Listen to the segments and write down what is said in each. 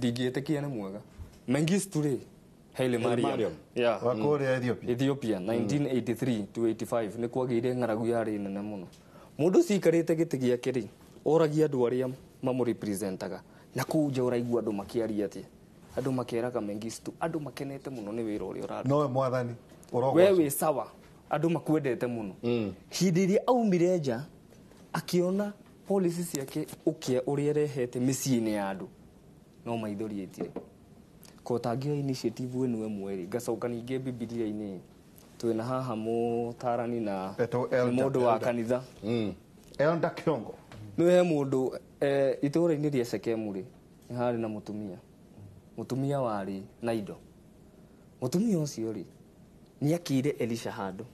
ndingĩtĩkia nĩ mwega. Mengistu rĩ, Haile Mariam. Wa kũrĩa Ethiopia. Ethiopia 1983 to 85 nĩ kwagĩire ng'aragu yarĩ nene mũno. Mũndũ cikarĩte gĩtĩ gĩake rĩ, oragia andũ arĩa mamũrepresentaga. Na kũu nja ũraigua andũ makĩaria atĩa. Andũ makeraga Mengistu, andũ makenete mũno nĩ wĩra ũrĩa ũraruta. No mwathani. We wĩ sawa, andũ makwendete mũno. Hĩndĩ ĩrĩa aumire nja, akiona policy ciake ũkĩa ũrĩa arehete mĩciĩ-inĩ ya andũ. No maithori etire. Kotangio initiative wenu mweri gacoka ningĩ Biblia-inĩ twĩna haha mũtarani na mũndũ wa kanitha. Elder Kiongo. Nĩ he mũndũ itũũra-inĩ rĩa Shekemu rĩ, nĩ harĩ na mũtumia warĩ na indo. Mũtumia ũcio rĩ, nĩ akĩire Elisha handũ.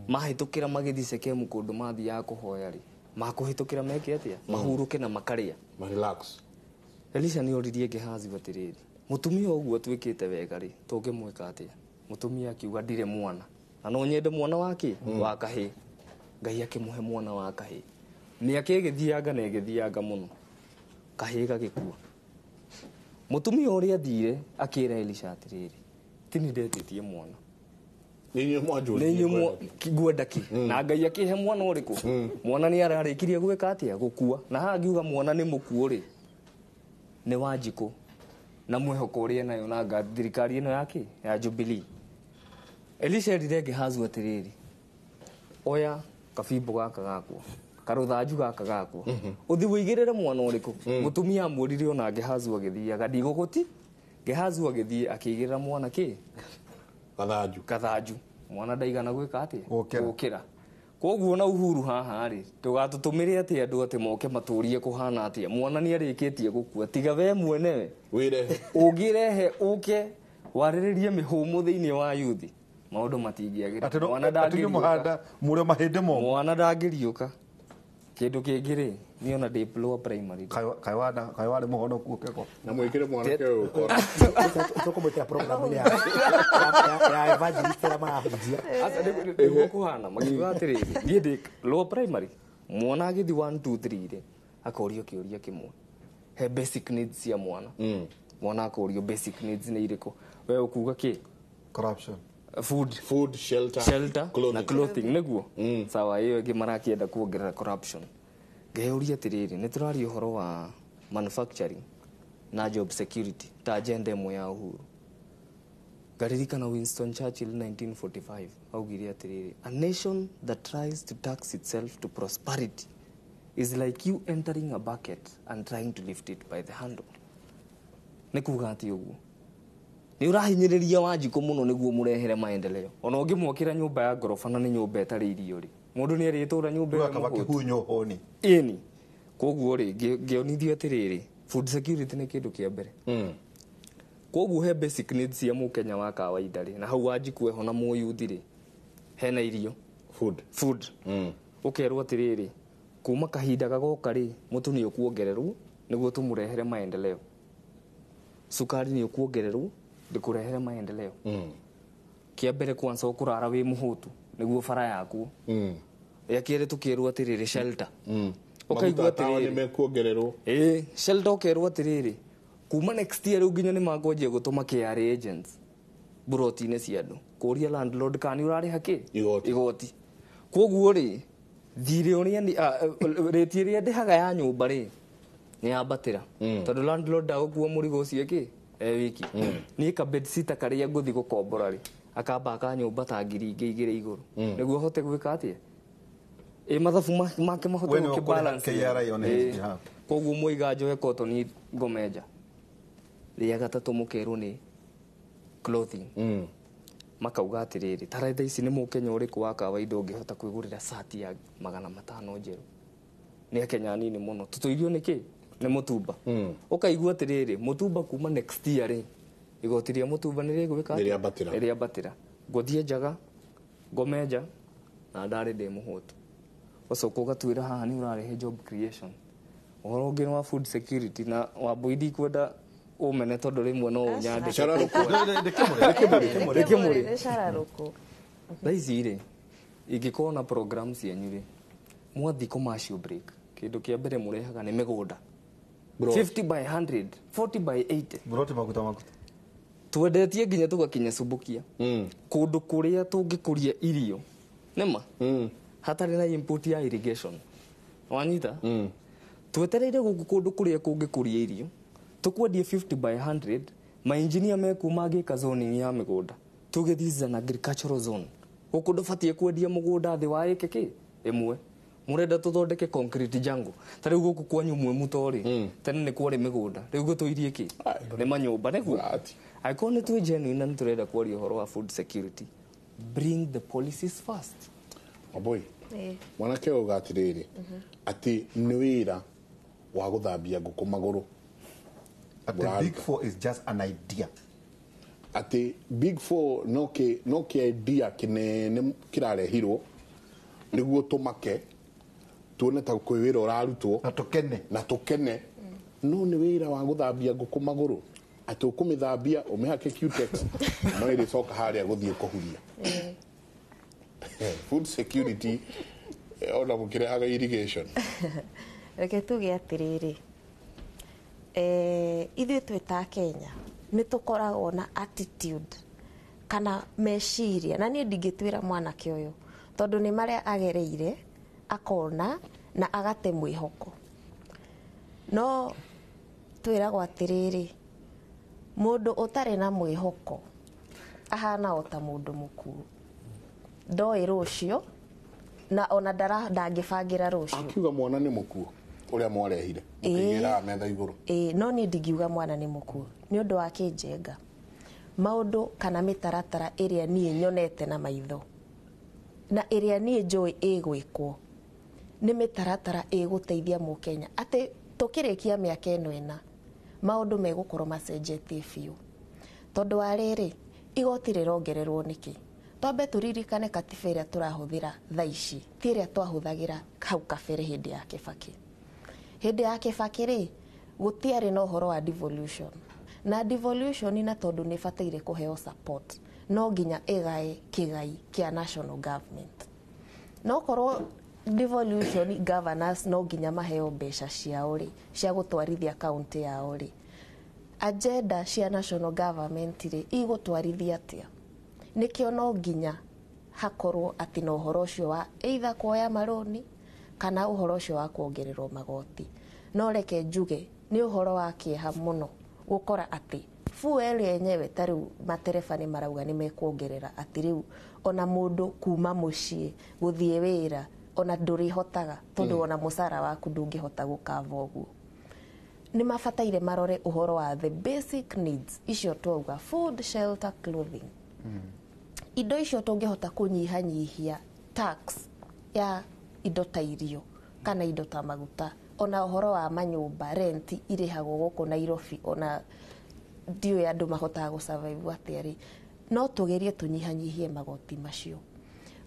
Mahĩtũkĩra magĩthiĩ Shekemu kũndũ mathiaga kũhoya rĩ, makũhĩtũkĩra meke atĩa, mahurũke na makarĩa. Relax. Elisha nĩ oririe Gehazi atĩrĩrĩ, mũtumia ũguo twĩkĩte wega rĩ, tũngĩmwĩka atĩa? Mũtumia akiuga ndirĩ mwana. Na no nyende mwana wake wa kahĩĩ. Ngai akĩmũhe mwana wa kahĩĩ. Mĩaka ĩgĩthianga mũno. Kahĩĩ gagĩkua. Mũtumia ũrĩa athire akĩra Elisha atĩrĩrĩ, tini ndetĩtie mwana. Nĩ inyuĩ ngwenda ki. Na Ngai akĩhe mwana ũrĩkũ? Mwana nĩ ararĩkirie gwĩka atĩa? Gũkua. Na haha ngiuga mwana nĩ mũkuũ rĩ, nĩ Wanjikũ. Na mwĩhoko ũrĩa nayo na thirikari ĩno yake ya Jubilee. Elisha erire Gehazi atĩrĩrĩ, oya kabimbo gaka gakwo, karũthanju gaka gakwo, ũthi wĩigĩrĩre mwana ũrĩkũ? Mũtumia amũrire ona Gehazi agĩthiaga ndigũgũti. Gehazi agĩthiĩ akĩigĩrĩra mwana kĩ? Kathanju. Mwana ndaigana gwĩka atĩa? Gũkĩra. Koguo na Uhuru haha rĩ, tũgatũtũmĩre atĩ andũ atĩ moke matũrie kũhana atĩa. Mwana nĩ arĩkĩtie gũkua. Tiga we mwene wĩrehe. Ũngĩrehe ũke warĩrĩrie mĩhũmũ thĩinĩ wa yuthi. Maũndũ matingĩagĩra. Mwana ndangĩriũka. Mũrĩ mahĩndĩ mo. Mwana ndangĩriũka. Kĩndũ kĩngĩ rĩ, niĩ ona ndĩ lower primary. Kaĩ warĩ mũhonoku ũkeko. Na mwĩkĩre mwanake ũyũ ũkora. Tũkũmwĩtĩra programu ya evangelist ĩrĩa marahunjia. Nĩguo kũhana makiuga atĩrĩrĩ, niĩ ndĩ lower primary. Mwana agĩthi 1 2 3 rĩ, akorio kĩũria kĩmwe. He basic needs cia mwana. Mwana akorio basic needs nĩ irĩkũ? We ũkuga kĩ? Corruption. Food, shelter na clothing nĩguo. Sawa, ĩyo ĩngĩ marakĩenda kuongerera corruption. Ngeuria atĩrĩrĩ, nĩ tũraria ũhoro wa manufacturing na job security ta agenda ĩmwe ya Uhuru. Ngaririkana Winston Churchill 1945 augire atĩrĩrĩ, a nation that tries to tax itself to prosperity is like you entering a bucket and trying to lift it by the handle. Nĩ kuga atĩ ũguo. Nĩ ũrahinyĩrĩria Wanjikũ mũno nĩguo mũrehere maendeleo. Ona ũngĩmwakĩra nyũmba ya ngoroba na nĩ nyũmba ĩtarĩ irio rĩ, mũndũ nĩ arĩtũra nyũmba ĩyo mũhũtu. Ĩni. Koguo rĩ, ngĩonithio atĩrĩrĩ, food security nĩ kĩndũ kĩa mbere. Koguo he basic needs cia mũkenya wa kawaida rĩ, na hau Wanjikũ eho na mũyuthi rĩ, hena irio. Food. Ũkerwo atĩrĩrĩ, kuma kahinda gagoka rĩ, mũtu nĩ ũkuongererwo nĩguo tũmũrehere maendeleo. Sukari nĩ ũkuongererwo ndĩkũrehere maendeleo. Kia mbere kwanza ũkũrara wĩ mũhũtu nĩguo bara yaku. Ya kerĩ tukĩrwo atĩrĩrĩ shelter. Ũkaigua atĩrĩrĩ nĩmekuongererwo. Shelter ũkerwo atĩrĩrĩ, kuma next year nginya nĩ makwanjia gũtũma KRA agents buroti-inĩ cia andũ kũria landlord kana ũrarĩha kĩ? Igoti. Koguo rĩ, thirĩ ũrĩa rĩti ĩrĩa ndĩhaga ya nyũmba rĩ nĩ yambatĩra. Tondũ landlord ndagũkua mũrigo ũcio kĩ? Wiki. Niĩ ka bedsitter karĩa ngũthi gũkombora rĩ, akamba ka nyũmba ta 2,000 igũrũ. Nĩguo hote gwĩka atĩa? Mathabu make mahote gũkĩbalance. Koguo mũiga njohe cotton ngomenja. Rĩa gatatũ mũkerwo nĩ clothing. Makauga atĩrĩrĩ, taraitha ici nĩ mũkenya ũrĩkũ wa kawaida ũngĩhota kwĩgũrĩra shati ya 500 njerũ. Nĩ akenya anini mũno. Tũtũirio nĩ kĩ? Nĩ mũtumba. Ũkaigua atĩrĩrĩ, mũtumba kuma next year rĩ, igoti rĩa mũtumba nĩ rĩgwĩka atĩa? Rĩambatĩra. Ngũthiĩ njaga, ngomenja na ndarĩ ndĩ mũhũtu. Ũcoka ũgatuĩra haha nĩ ũrarehe job creation. Ũhoro ũngĩ wa food security na Wambui ndikwenda ũmene tondũ rĩmwe no ũnyandĩke. Thaa ici rĩ, ingĩkorwo na program cianyu rĩ, mwathi commercial break, kĩndũ kĩa mbere mũrehaga nĩ mĩgũnda. 50 by 100 40 by 80 Buroti maguta twendetie nginya tugakinya Subukia kundu kuria tungikuria irio nema hatari na input ya irrigation wanyita twetereire guku kundu kuria kungikuria irio tukwendie 50 by 100 ma engineer mekuma gika zoning ya migunda tugithiza na agricultural zone guku ndubatie kwendia mugunda thi wa ikeke imwe murenda tuthondeke concrete jungle tari guku kwanyu mwe mutori tene ni kwari migunda riu gutuirie ki ni manyumba neguo aikone tu genuine na turenda kwaria horo wa food security bring the policies first aboy mwanake ugatiriri ati ni wira wa guthambia nguku maguru At the Big Four is just an idea. Ati Big Four no ke idea kinene kirarehirwo niguo tumake tuone ta kwi wira urarutwo na tukene no ni wira wa guthambia nguku maguru ati ukumithambia umihake Cutex no iri soka haria guthie kuhuria food security ona mukire haga irrigation reke tuge atiriri ithuĩ twĩ ta Kenya nĩ tũkoragwo na attitude kana meciria na niĩ ndingĩtwĩra mwanake ũyũ tondũ nĩ marĩa agereire akona na agate mwĩhoko no twĩragwo atirĩrĩ mũndũ ũtarĩ na mwĩhoko ahana o ta mũndũ mũkuũ ndoĩ rũciũ na ona ndangĩbangĩra rũciũ akiuga mwana nĩ mũkuũ uria mwarehire mukigira metha iguru no ni ndingiuga mwana ni muku ni undu wa kinjenga maundu kana mitaratara iria nie nyonete na maitho na iria nie njoi igwikwo ni mitaratara iguteithia mu Kenya ati tukirikia miaka eno ena maundu megukorwo macenjetie biu tondu ariri igoti rirongererwo niki twambe turirikane katiba iria turahuthira thaici ti iria twahuthagira hau kabere hindi ya Kibaki hindi ya Kibaki ri gutiari no horo wa devolution na devolution na tondu ni bataire kuheo support no nginya egae kigai kia national government no korwo devolution governors no nginya maheo mbeca ciao ri cia gutwarithia county yao ri agenda cia national government ri igutwarithia atia nikio no nginya hakorwo ati no horo ucio wa either kuoya maroni kana uhoro ucio wa kuongererwo magoti no reke njuge ni uhoro wa kieha muno gukora ati fuel yenyewe tariu matereba ni marauga ni mekuongerera ati riu ona mundu kuma mucii guthie wira ona nduri hotaga tondu ona musara waku ndungihota gukava uguo ni mafataire marore uhoro wa the basic needs icio twauga food shelter clothing indo icio tungihota kunyihanyihia tax ya indo ta irio kana indo ta maguta ona uhoro wa manyumba rent irihagwo guku Nairobi ona ndio andu mahotaga gu survive atiari no tugerie tunyihanyihie magoti macio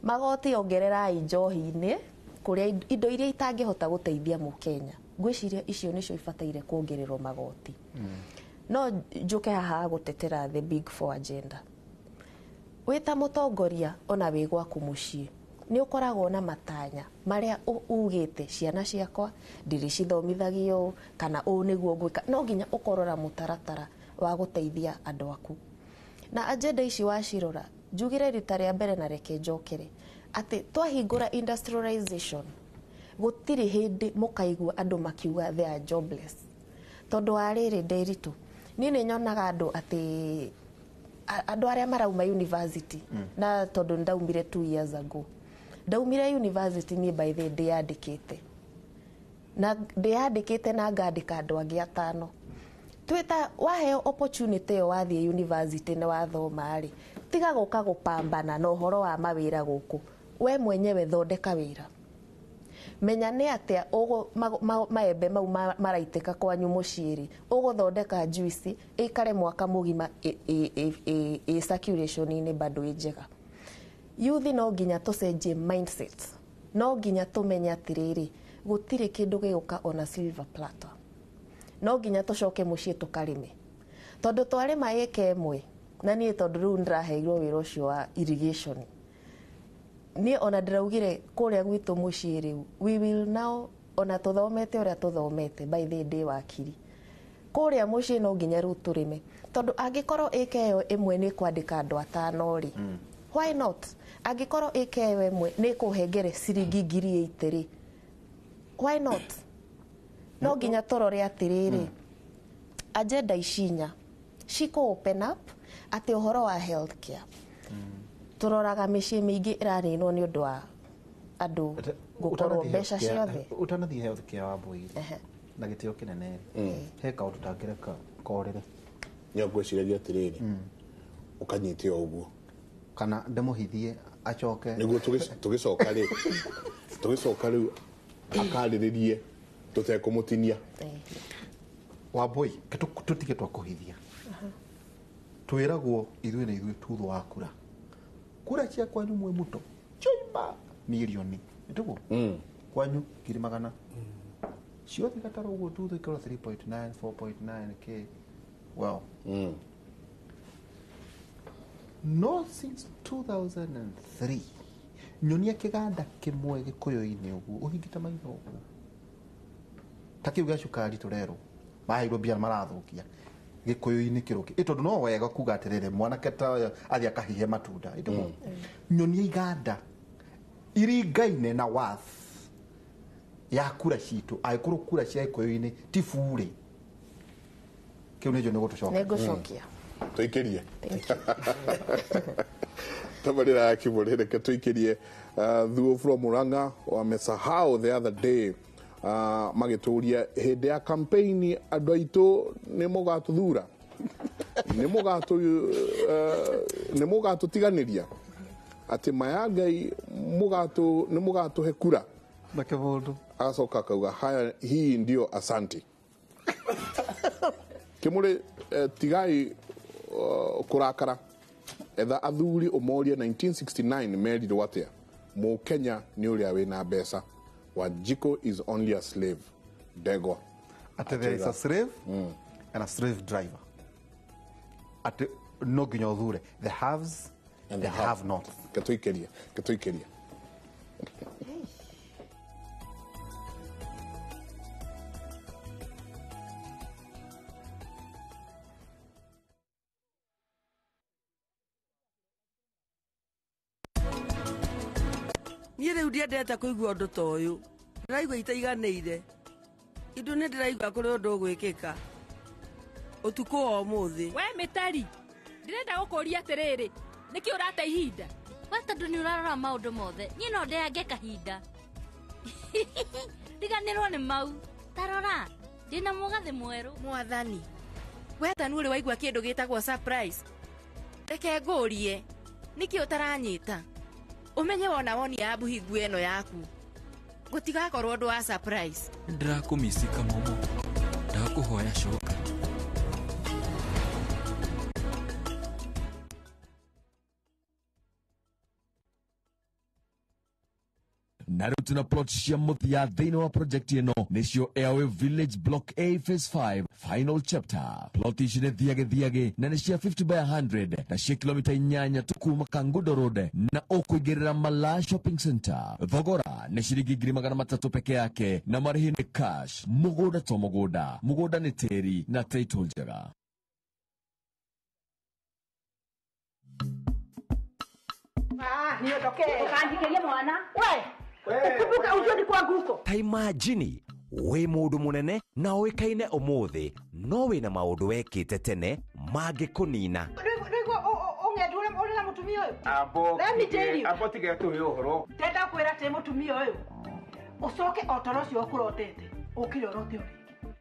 magoti ongerera njohi-ini kuria indo iria itangihota guteithia mu Kenya ngwiciria icio nicio ifataire kuongererwo magoti no njuke haha gutetera the Big Four agenda wita mutongoria ona wigwa kumucii ni ukoragwo na matanya maria ugite ciana ciakwa ndiri cithomithagio kana u niguo ngwika no nginya ukorora mutaratara wa guteithia andu aku na agenda ici wacirora njugire rita ria mbere na reke njokere ati twahingura industrialization gutiri hindi mukaigua andu makiuga they are jobless tondu ariri nderitu ni nyonaga andu ati andu aria marauma university na tondu ndaumire 2 years ago ndaumire university ni by the day andikite na ngandika andu angi 5 twita waheo opportunity yo wathie university na wathoma ri tiga guka gupambana no horo wa mawira guku we mwenyewe thondeka wira menya ni atia ugo maembe mau maraitika kwanyu muciiri ugo thondeka juice ikare mwaka mugima circulation ni bado ijega youth no nginya tucenjie mindset no nginya tumenya atiriri gutire kindu giguka ona silver platter no nginya tucoke mucii tukarime tondu twarima eke emwe na nie tondu riu ndiraheirwo wira ucio wa irrigation ni ona ndiraugire kuria gwitu mucii riu we will now ona tuthomete uria tuthomete by the day wakiri kuria mucii no nginya riu turime tondu angikorwo ika iyo imwe ni kwandika andu atano ri why not angikorwo ika iyo imwe ni kuhengere ciringi 8,000 ri why not no nginya turore atiriri agenda icinya ciko open up ati uhoro wa healthcare turoraga micii mingi iraninwo ni undu wa andu gukorwo mbeca ciothe utanathie healthcare wa Bwiri na gitio kinene he kaundu tangireka korere nyagwiciragia atiriri ukanyite uguo kana ndemuhithie acoke niguo tugicoka riu akariririe tutekumutinia Wambui tutige twakuhithia twiragwo ithuĩ na ithuĩ tutho wa kura cia kwanyu mwe muto choimba milioni nitugo kwanyu 100,000 ciothe gataro guo tutho ikora 3.9 4.9k well no since 2003 nyonia kiganda kimwe gikuyu-ini uguo uhingite maitho uguo ta kiu gĩa cukari turero maheirwo mbia marathukia gikuyu-ini kiruki tondu no wega kuga atiriri mwanake ta athi akahihe matunda itugo nyonia iganda iringaine na worth ya kura citu aikuru kura cia gikuyu-ini ti bure kiu nijo ni gutucoka nigucokia tuikirie tabarira ya kibore reke tuikirie thuo from Murang'a wamesahau the other day magituria hindi ya campaign andu aitu ni mugatuthura ni mugatutiganiria ati mayangai ni mugatuhe kura na kivundu acoka kauga haya hii ndio asanti kimuri tigai kurakara etha athuri umoria 1969 merirwo atia mu Kenya ni uria wina mbeca Wanjiko is only a slave Dego there is a slave and a slave driver ate no nginya uthure the haves and the have not katuikeria niĩ rĩu ndiendete kũigua ũndũ ta ũyũ ndĩraigua itaiganĩire indo nĩ ndĩraigua kũrĩ ũndũ ũgwĩkĩka ũtukũ wa ũmũthĩ we mĩtari ndĩrenda gũkũria atĩrĩrĩ nĩkĩ ũrate ihinda we tondũ nĩ ũrarora maũndũ mothe niĩ no ndeange kahinda riganĩrwo nĩ mau tarora ndĩna mũgathĩ mwerũ mwathani we tanu ũrĩ waigua kĩndũ gĩtagwo surprise reke ngũrie nĩkĩ ũtaranyita umenye wona woni ya buhingu eno yaku gutigakorwo ũndũ wa surprise ndĩrakũmisika momo ndakũhoya coka na rĩu tuna plot cia mũthia thĩinĩ wa project ĩno nĩcio Airway Village Block A Phase 5 Final Chapter. Plot ici nĩ thiagĩ na nĩ cia 50 by 100 na cia kilomita 8 tu kuma Kangundo Road na ũkũingĩrĩra Malaa Shopping Center. Thogora nĩ ciringi 300 peke yake na marĩhi nĩ cash. Mũgũnda to mũgũnda nĩ tĩri na title njega. Niondoke. Ukanjikeria mwana. We. Ukumbuka ujoni kwa guko. Ta imagine we mundu munene na oikaine umuthi no wina maundu wekite tene mangĩkũnina. Ungedure uri na mutumia uyu. Ambo tige tu uhoro. Tenda kwira te mutumia uyu. Ucoke otoro cio kurotete. Ukire orote uri.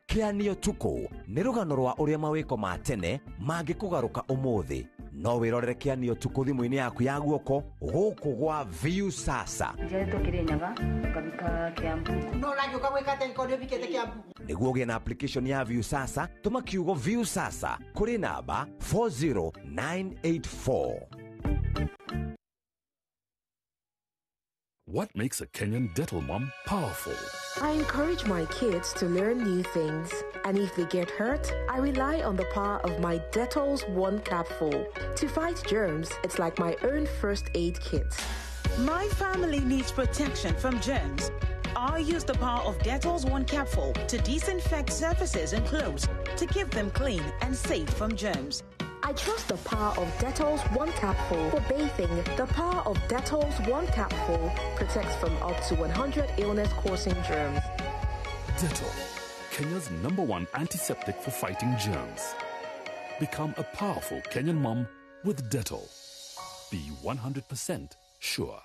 Kĩanio tuko nĩ rũgano rwa ũrĩa mawĩko ma tene mangĩkũgarũka ũmũthĩ. No wĩrorere Kĩanio tuko thimũ-inĩ yaku ya guoko gũkũ gwa View Sasa. Njaĩtwo Kĩrĩnyaga ngabika Kiambu. No ũragĩũka gwĩka atĩa ikondo ũbikĩte Kiambu? Nĩguo ũgĩe na application ya View Sasa tũma kiugo View Sasa kũrĩ namba 40984. What makes a Kenyan dental mom powerful? I encourage my kids to learn new things. And if they get hurt, I rely on the power of my Dettol's One Capful. To fight germs, it's like my own first aid kit. My family needs protection from germs. I use the power of Dettol's One Capful to disinfect surfaces and clothes to keep them clean and safe from germs. I trust the power of Dettol's One Capful for bathing. The power of Dettol's One Capful protects from up to 100 illness-causing germs. Dettol, Kenya's #1 antiseptic for fighting germs. Become a powerful Kenyan mom with Dettol. Be 100% sure.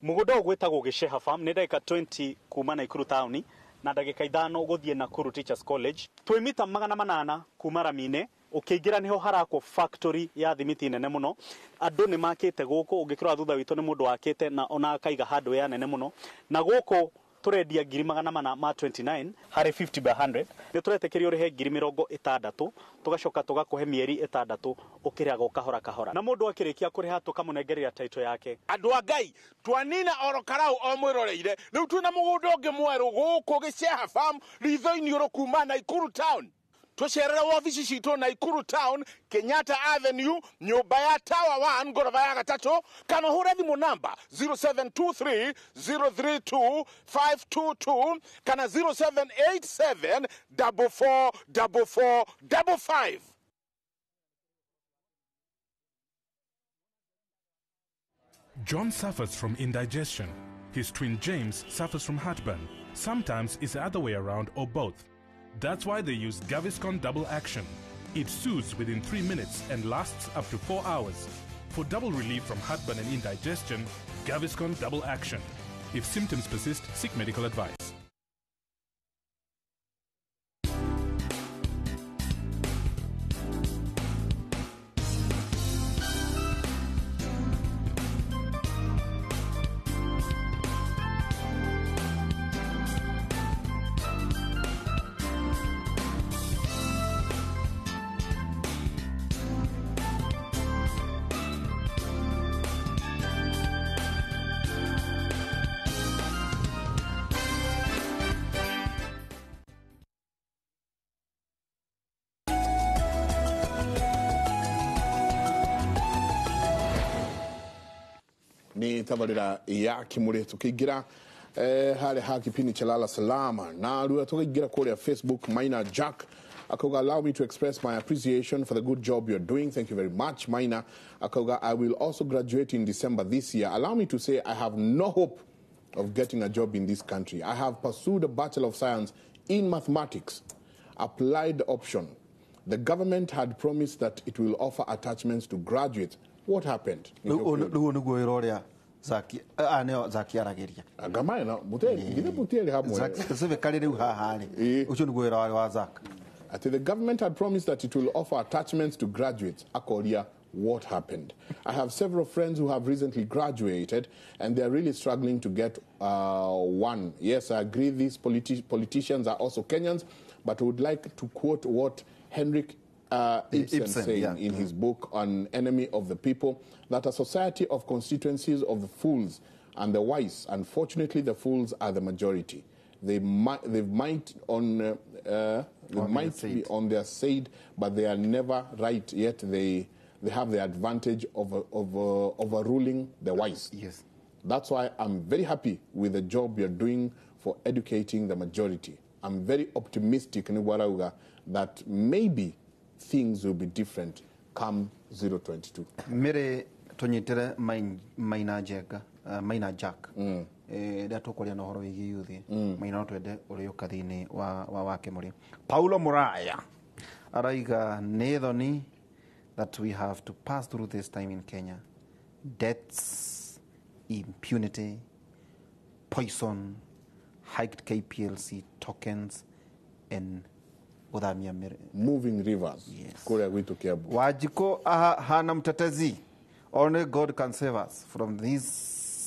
Mugodo gwetagwo Gisheha Farm nĩ ndagĩka 20 kuma Naikuru town na ndagĩka 5 gũthiĩ Nakuru Teachers College. Twĩ mita 800 kuma Ramine ukĩingĩra niho harakwo factory ya thimiti nene muno. Andũ nĩ makĩte gũkũ, ũngĩkĩrora thutha witũ nĩ mũndũ wakĩte na ona akaiga hardware nene muno. Na gũkũ turendia 429 harĩ 50 by 100. Nĩ tũretĩkĩrio ũrĩhe 60,000 tugacoka tugakuhe mĩeri 6 ũkĩrĩaga kahora kahora. Na mũndũ akĩrĩkia kũrĩha tukamunengerera title yake. Andũ a Ngai twanina oro karau o mwĩroreire rĩu twĩna mũgũnda ũngĩ mwerũ gũkũ Gisheha Farm ritho-inĩ ũrũkuma Naikuru town. Tucerera wabici citũ Naikuru town, Kenyatta Avenue, nyũmba ya Tower 1, ngorofa ya gatatũ, kana hũra thimũ namba 0723 032 522 kana 0787 444455. John suffers from indigestion. His twin James suffers from heartburn. Sometimes it's the other way around or both. That's why they use Gaviscon Double Action. It soothes within 3 minutes and lasts up to 4 hours. For double relief from heartburn and indigestion, Gaviscon Double Action. If symptoms persist, seek medical advice. Ni tabarira ya kimure tukigira hale haki pini chalala salama na ruwa tukigira kule ya Facebook Maina Jack Akoga, allow me to express my appreciation for the good job you're doing. Thank you very much, Maina. Akoga, I will also graduate in December this year. Allow me to say I have no hope of getting a job in this country. I have pursued a Bachelor of Science in Mathematics, applied option. The government had promised that it will offer attachments to graduates. What happened? Zaki arageria agamaye na muteli ngine muteli hamwe specifically reu hahani ucio niguira wa Zak. The government had promised that it will offer attachments to graduates. Akoria, what happened? I have several friends who have recently graduated and they are really struggling to get one. Yes, I agree these politicians are also Kenyans, but I would like to quote what Henrik Ibsen saying in his book on Enemy of the People, that a society of constituencies of the fools and the wise, unfortunately the fools are the majority. They might be on their side, but they are never right, yet they have the advantage of overruling the wise. Yes. That's why I'm very happy with the job you're doing for educating the majority. I'm very optimistic that maybe things will be different come 022. Mere tonyitire Maina Jack. Nda tukoria no horo igi yuthi. Maina no twende uri ukathini wa Kimuri. Paulo Muraya araiga nethoni that we have to pass through this time in Kenya. Deaths, impunity, poison, hiked KPLC tokens, and moving rivers. Yes. Wajiko hana mtetezi. Only God can save us from these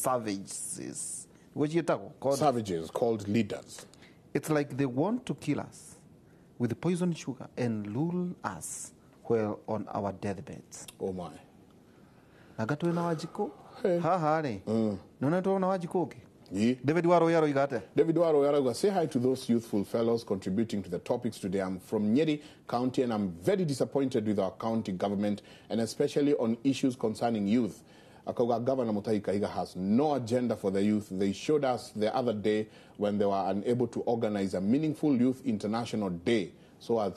savages. What you talk called? Savages called leaders. It's like they want to kill us with poison sugar and lure us while on our deathbeds. Oh my. Nagato na Wajiko? Ha ha ne. Nona to na Wajiko ke? David Waro Igate. David Waro Yaro, say hi to those youthful fellows contributing to the topics today. I'm from Nyeri County and I'm very disappointed with our county government and especially on issues concerning youth. Akaga Governor Mutahi Kahiga has no agenda for the youth. They showed us the other day when they were unable to organize a meaningful Youth International Day so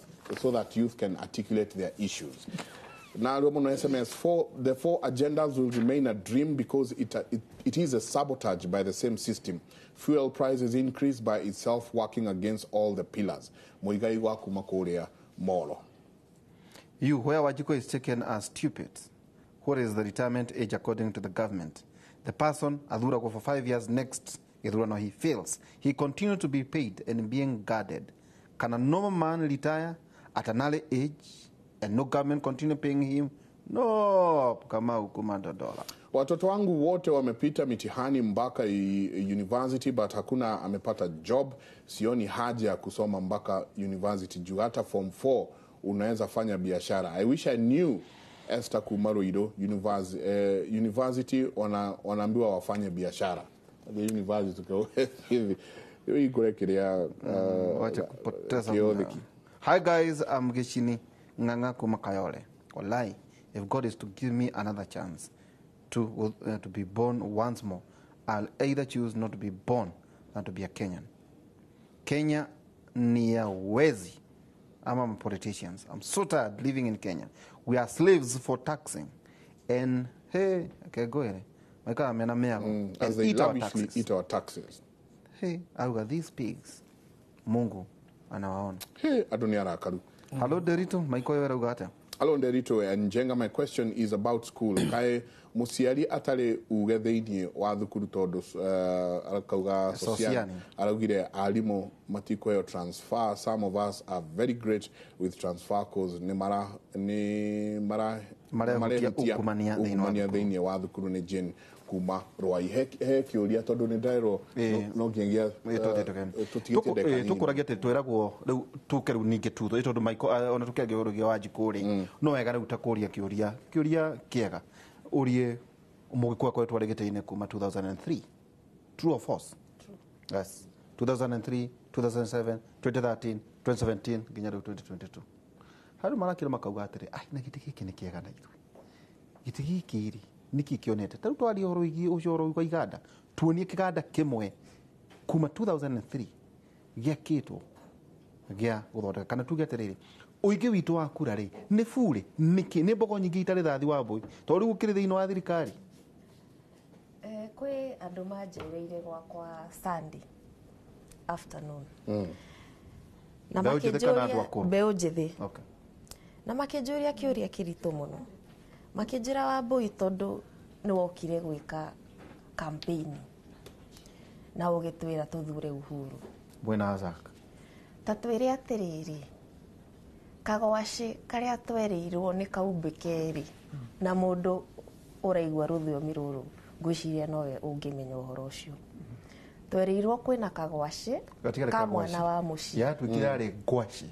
that youth can articulate their issues. Now, SMS, the 4 agendas will remain a dream because it is a sabotage by the same system. Fuel prices increase by itself, working against all the pillars. Moigaiwa kumakorea moro. You, where Wajiko is taken as stupid. What is the retirement age according to the government? The person, Adura go for 5 years, next, Idurano he fails. He continued to be paid and being guarded. Can a normal man retire at an early age and no government continue paying him? No, kama hukumanda dola. Watoto wangu wote wamepita mitihani mpaka university but hakuna amepata job. Sioni haja ya kusoma mpaka university juu hata form 4 unaweza fanya biashara. I wish I knew Esther Kumaroido university wanaambiwa wafanye biashara. The university kwa hivi. Hiyo kurekelea wacha kupoteza. Hi guys, I'm Geshini Nganga Kumakayole. Wallahi, if God is to give me another chance to be born once more, I'll either choose not to be born than to be a Kenyan. Kenya ni ya wezi. I'm politicians. I'm so tired living in Kenya. We are slaves for taxing. And hey, okay, go ahead. As they lavishly eat our taxes. Hey, Aruga, these pigs, Mungu, anawaona. Hey, Adunia Rakaru. Hello, Derito. Maiko Yarugata. Hello, Derito. And Jenga, my question is about school. Kai musiari atale ugetheini wa thukuru tondu arakauga sociani aragire alimo matiko transfer. Some of us are very great with transfer cause ni mara ukumania theini wa thukuru ni Jane kuma rwai he kiuria tondu ni ndairo no ngiengia tukuragia te tweragwo riu tuke riu ninge tutho tondu maiko ona tukenge urugia wa Njikuri no wega riu takuria kiuria kiega urie umugikwa kwa twaregete-ine kuma 2003. True or false? True. Yes. 2003, 2007, 2013, 2017 nginya 2022. Haru marakira makauga atiri na giti giki ni kiega na ithu. Giti giki ri niki kionete. Taru twari horo igi ucio kwa iganda. Tuonie kiganda kimwe kuma 2003 giakitwo gia guthondeka kana tuge atiriri uigi witu wa kura ri ni bure niki ni mbogo nyingi itari thathi wa mbui to riu ukiri thiini wa thirikari kwe andu manjereire gwakwa Sunday afternoon na makijuria mbeu njithi na makijuria kiuria kiritu muno makijira wa mbui tondu ni wokire gwika campaign na ugitwira tuthure Uhuru Bwana Azak tatwire atiriri kagwaci karia twerirwo ni kaumbikeri na mundu uraigwa ruthiomi ruru ngwiciria nowe ungimenya uhoro ucio twerirwo kwina kagwaci ka mwana wa muci ya twikirare ngwaci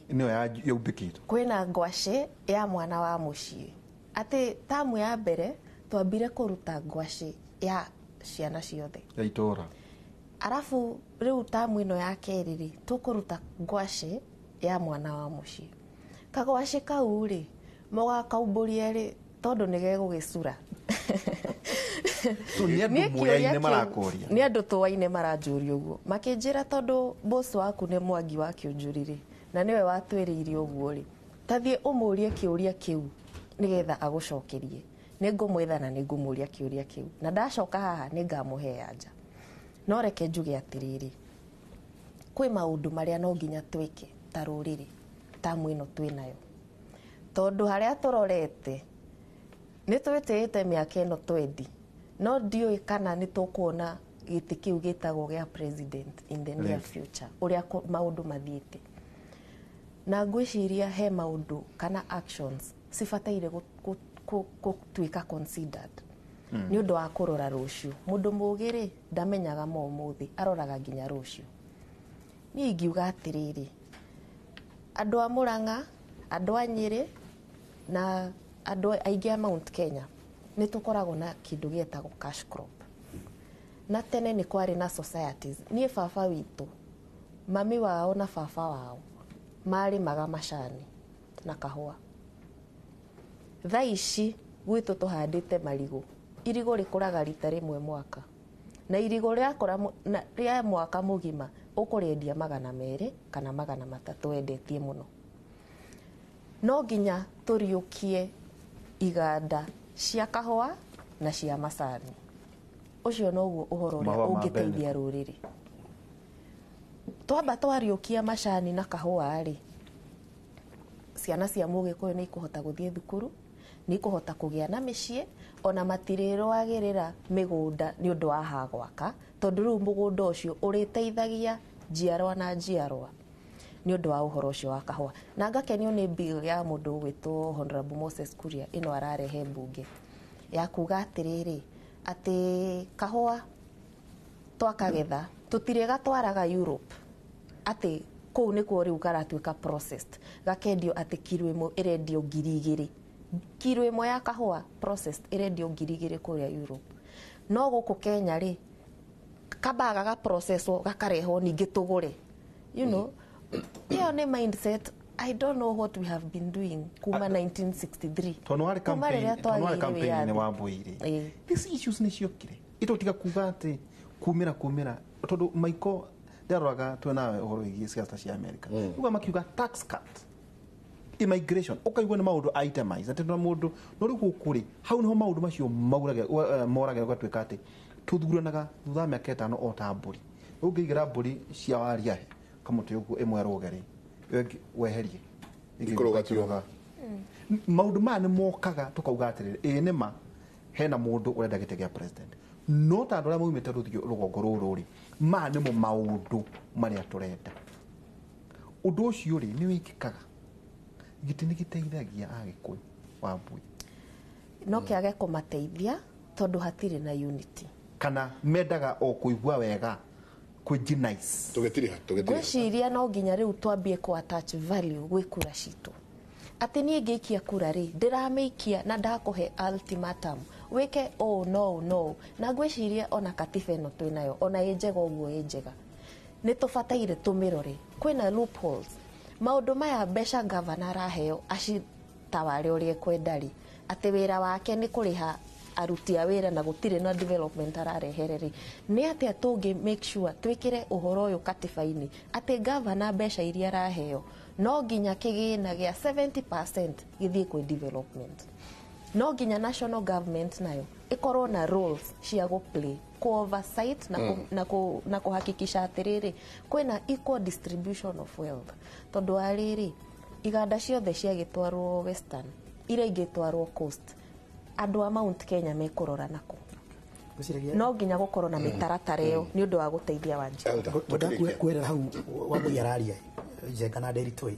ino ya umbikitwo kwina ngwaci ya mwana wa muci ati tamu ya mbere twambire kuruta ngwaci ya ciana ciothe ya itora arafu riu tamu ino ya keriri tukuruta ngwaci ya mwana wa muci kagwaci kau ri mogakaumburia ri tondu ni gegugicura ni andu muyaine marakoria ni andu tuwaine maranjuria uguo makinjira tondu boss waku ni Mwangi wa Kiunjuriri na niwe watwiriire uguo ri tathie umurie kiuria kiu nigetha agucokerie ni ngumwitha na ni ngumuria kiuria kiu na ndacoka haha ni ngamuhe anja no reke njuge atiriri kwi maundu maria no nginya twike ta ruriri tamu ino twinayo tondu haria turorete ni twitite miaka ino twendi no ndioi kana ni tukuona giti kiu gitagwo gia president in the near future uria maundu mathiite na ngwiciria he maundu kana actions sifataire gutwika considered ni undu wa kurora rucio mundu mugiri ndamenyaga mo muthi aroraga nginya rucio ni ingiuga atiriri andu a Murang'a andu a Nyeri na andu aingi a Mount Kenya ni tukoragwo na kindu gietagwo cash crop na tene ni kwari na societies nie baba witu mami wao na baba wao mari maga macani na kahua thaici gwitu tuhandite marigo irigo rikuraga rita rimwe mwaka na irigo ria mwaka mugima ukuriendia 200 kana 300 wendetie muno no nginya turiukie iganda cia kahua na cia macani ucio noguo uhoro uria ungiteithia ruriri twamba twariukia macani na kahua ri ciana cia Mugikuyu ni ikuhota guthie thukuru ni ikuhota kugia na micii ona matiriro agirira migunda ni undu wa hagwaka tondu riu mugunda ucio uriteithagia njiarwa na njiarwa ni undu wa uhoro ucio wa kahua na ngakenio ni bill ya mundu gwitwo Honorable Moses Kuria ino ararehe mbunge ya kuga atiriri ati kahua twakagetha tutirega twaraga Europe ati kou nikuo riu garatwika processed gakendio ati kilo imwe irendio 2,000 kilo imwe ya kahua processed irendio 2,000 kuria Europe no guku Kenya ri kabaga ga processwo gakareho ningi tugure you know hiyo ni mindset I don't know what we have been doing kuma 1963 tonwari campaign ni wambuire these issues ni ciokire ito tiga kuga ati kumira tondu maiko ndaroraga twena uhoro igi siasa cia America uga makiuga tax cut immigration ukaigwa ni maundu itemize ati no mundu no riu gukuri hau niho maundu macio morage gatwika ati tuthuranaga thutha miaka 5 o tamburi ungigira mburi cia waria kamuti ugu imwe rogere weherie ikoroga tioga maundu ma ni mokaga tukauga atiriri nima hena mundu urenda gite gia president no ta ndora muumite rugongo rururi ma ni mo maundu maria turenda undu ucio ri ni wikikaga giti ni giteithagia agikuyu wa mbui no kiage kumateithia tondu hatire na unity kana mendaga o kuigua wega kujinice tugetiriha gwiciria no nginya riu twambie ku attach value gwi kura citu ati nie ngikia kura ri ndirameikia na ndakuhe ultimatum weke no na gwiciria ona katiba ino twinayo ona ejega uguo ejega ni tubataire tumirore kwina loopholes maundu maya besha governor aheo ashitaware urie kwendari ati wira wake ni kuriha aruti a wira na gutire na development ararehereri ni ati atungi make sure twikire uhoro uyu katiba-ini ati governor besha iria araheo no nginya kigina gia 70% githie kwi development no nginya national government nayo ikorwo na roles cia go play ku oversight na kuhakikisha atiriri kwina equal distribution of wealth tondu ariri iganda ciothe ciagitwarwo western ira igitwarwo coast andu a Mount Kenya mekurora nako no nginya gukorwo na mitaratara iyo ni undu wa guteithia Wanjiku kwera hau wa muyararia jenga na Deritoi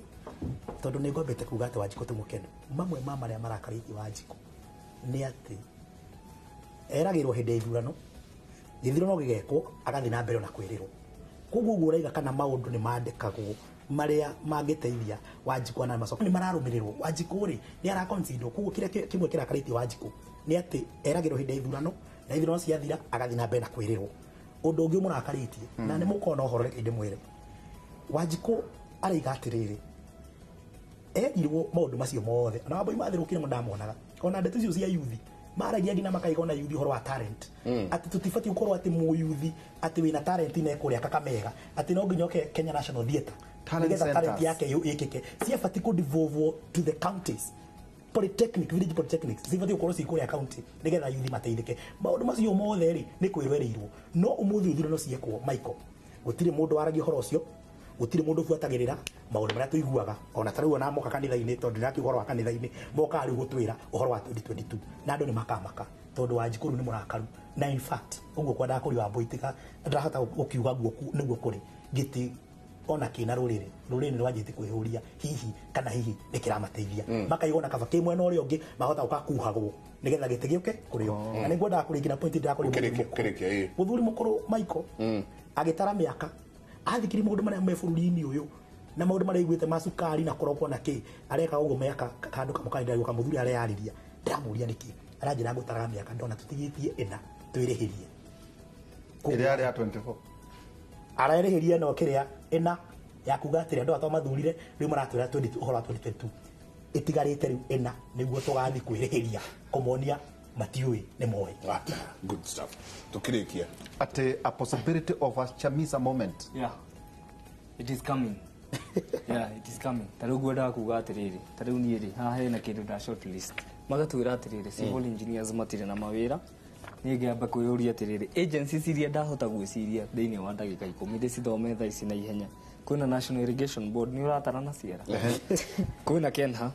tondu ni ngombete kuga ati Wanjiku tumukene mamwe ma maria marakariti Wanjiku ni ati eragirwo hindi ithurano ithurano gigekwo agathi na mbere na kwirirwo koguo guo raiga kana maundu ni mandikagwo maria mangiteithia Wanjiku na macoko ni mararumirirwo Wanjiku ri ni ara consider koguo kire kimwe kirakariti Wanjiku ni ati eragirwo hindi ithurano na ithurano ciathira agathi na mbere na kwirirwo undu ungi murakaritie na ni mukona uhoro reke ndimwire Wanjiku araiga atiriri erirwo maundu macio mothe na waboi mathirukire mundamonaga ona ndeto icio cia yuthi maragia ngina makaigona yuthi horo wa talent ati tutifati ukorwo ati mu yuthi ati wina talent ine kuria Kakamega ati no nginyoke Kenya National Theatre talent yake yo ikike siafati ku devolve to the counties polytechnic village polytechnics sifati ukorwo sikuria county nigetha yuthi mateithike maundu macio mothe ri ni kwirwereirwo no umuthi uthiro no ciekwo Michael gutire mundu waragia horo ucio gutire mundu fuatagirira maundu maria tuiguaga ona tariu ona moka kanitha-ini tondu ndaki uhoro wa kanitha-ini moka ari gutwira uhoro wa 2022 na andu ni makamaka tondu wa Njikuru ni murakaru na in fact uguo kwa ndakuri wa Mboitika ndarahota gukiuga guo niguo kuri giti ona kina ruriri rwajite kwihuria hihi kana hihi nikiramateithia makaigona kaba kimwe no ri ungi mahota ukakuhagwo nigetha gite giuke kurio na niguo ndakurikira point ndakuri muthuri mukuru Michael agitara miaka athikiri maundu maria me bururi-ini uyu na maundu maria iguite macukari na koroko na ki areka uguo miaka kandu kamukani ndari muthuri aria yariria ndamuria niki aranjira ngutara miaka ndona tutigitie ina twirihirie iri ari ya 24 arairihirie no kiria ina ya kuga atiri andu atwa mathurire riu maratwira 22 uhoro wa 2022 itigarite riu ina niguo tugathi kwirihiria kumonia matiui ni moe good stuff tukirikia ati a possibility of a Chamisa moment. Yeah, it is coming. Yeah, it is coming. Tariu gwenda kuga atiriri tariu ni ri haha hena kindu da short list magatwira atiriri civil engineers matire na mawira ningamba kuyuria atiriri agencies iria ndahota gwiciria thiini wa ndagika 10 ndicithome thaa ici na ihenya kwina National Irrigation Board ni uratara na ciara kwina Kenha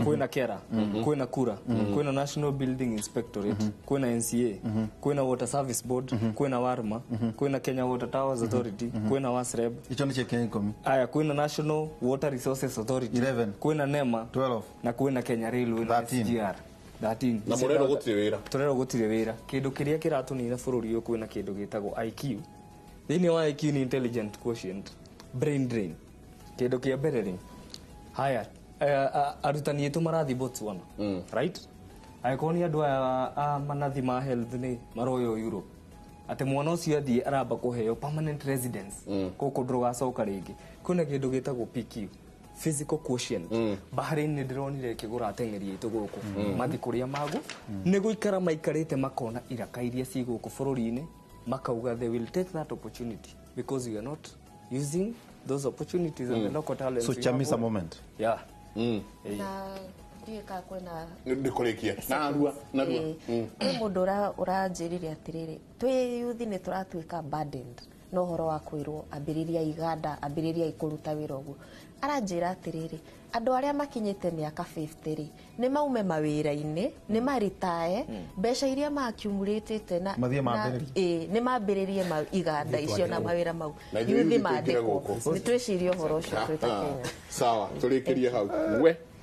kwina Kera kwina Kura kwina National Building Inspectorate kwina NCA kwina Water Service Board kwina Warma kwina Kenya Water Towers Authority kwina Wasreb icho ni cheke komi aya kwina National Water Resources Authority 11 kwina NEMA 12 na kwina Kenya Railway na SGR 13 na murero gutire wira turero gutire wira kindu kiria kiratunira bururi uyu kwina kindu gitagwo IQ thini wa IQ ni intelligent quotient brain drain kindu kia mbere ri haya arutani yetu marathi Botswana right aikoni andu a manathi ma health ni maroyo Europe ate mwana ucio athie aramba kuheo permanent residence kuko ndrugacoka ringi kuna kindu gitagwo PQ physical quotient Bahrain ni ndironire kigura ateng'eri itu guku mathi kuria magu ni guikara maikarite makona iraka iria ci guku bururi-ini makauga they will take that opportunity because you are not using those opportunities and the local talents. So Chamisa moment. Yeah. Na ndieka kwena ndikurikia na rua ni mundu uranjirire atiriri twi youth ni turatuika burdened no horo wa kwirwo ambiriria iganda ambiriria ikuruta wira uguo aranjira atiriri andu aria makinyite miaka 50 ri ni maume mawira-ini ni maritae mbeca iria ma accumulate na ni mambiririe iganda icio na mawira mau youth mandiko ni twicirie horo ucio twita Kenya sawa turikirie hau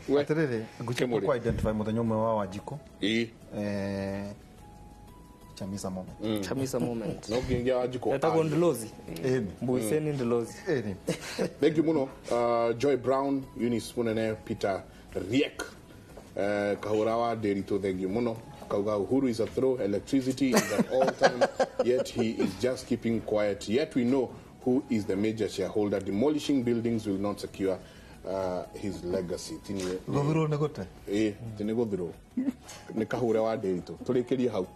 we atiriri nguchemo kwa identify muthenya umwe wa Wanjiko Chamisa moment. Chamisa moment. No gingia Wanjiko. Etagwo Ndlozi. Mbuiseni Ndlozi. Thank you muno. Joy Brown, Eunice Munene, Peter Riek. Kahurawa Derito, thank you muno. Kauga Uhuru is a throw, electricity is at all time, yet he is just keeping quiet. Yet we know who is the major shareholder. Demolishing buildings will not secure his legacy. Gothuro negote. Tini gothuro. Ni Kahurawa Derito. Turekerie hau.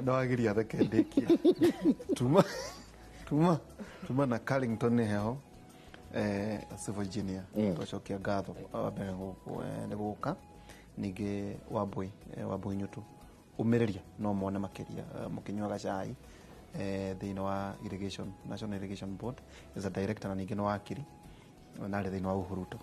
No agiria theke ndekia tuma na Carlington ni heo civil engineer twacokia ngatho mbere guku ni guka ningi Wambui Nyutu umiriria no mone makiria mukinywa cai thiini wa National Irrigation Board as a director na ningi no wakiri na ri thiini wa Uhuruto